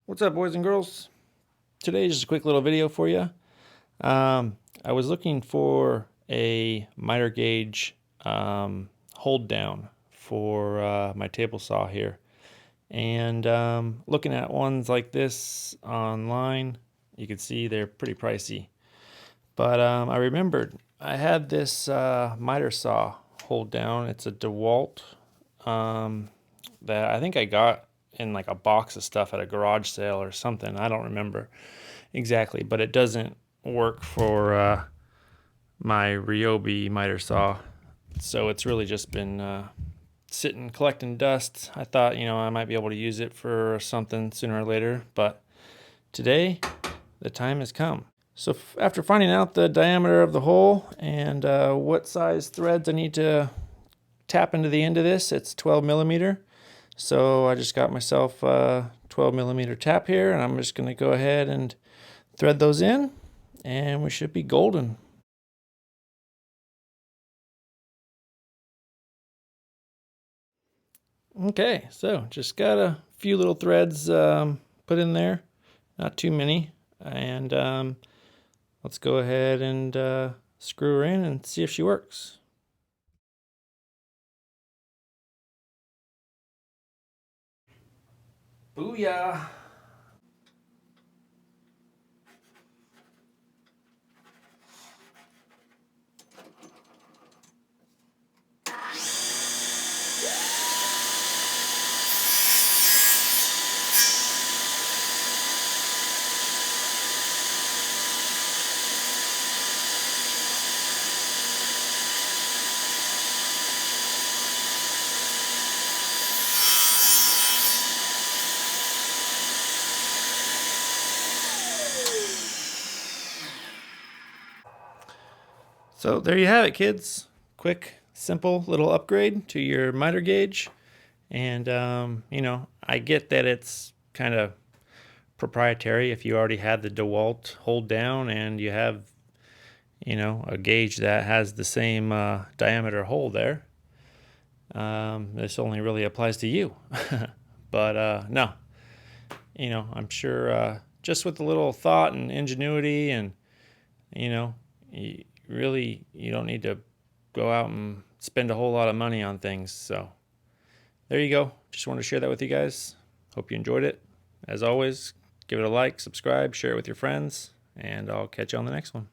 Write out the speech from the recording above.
What's up, boys and girls? Today is just a quick little video for you. I was looking for a miter gauge hold down for my table saw here, and looking at ones like this online, you can see they're pretty pricey. But I remembered I had this miter saw hold down. It's a DeWalt that I think I got in like a box of stuff at a garage sale or something. I don't remember exactly, but it doesn't work for my Ryobi miter saw. So it's really just been sitting collecting dust. I thought, I might be able to use it for something sooner or later, but today the time has come. So after finding out the diameter of the hole and what size threads I need to tap into the end of this, it's 12 millimeter. So I just got myself a 12 millimeter tap here, and I'm just going to go ahead and thread those in, and we should be golden. Okay, so just got a few little threads put in there, not too many, and let's go ahead and screw her in and see if she works. Booyah! So there you have it, kids. Quick, simple little upgrade to your miter gauge. And, I get that it's kind of proprietary if you already had the DeWalt hold down and you have, a gauge that has the same diameter hole there. This only really applies to you. But no, I'm sure just with a little thought and ingenuity and, you don't need to go out and spend a whole lot of money on things. So there you go. Just wanted to share that with you guys. Hope you enjoyed it. As always, give it a like, subscribe, share it with your friends, and I'll catch you on the next one.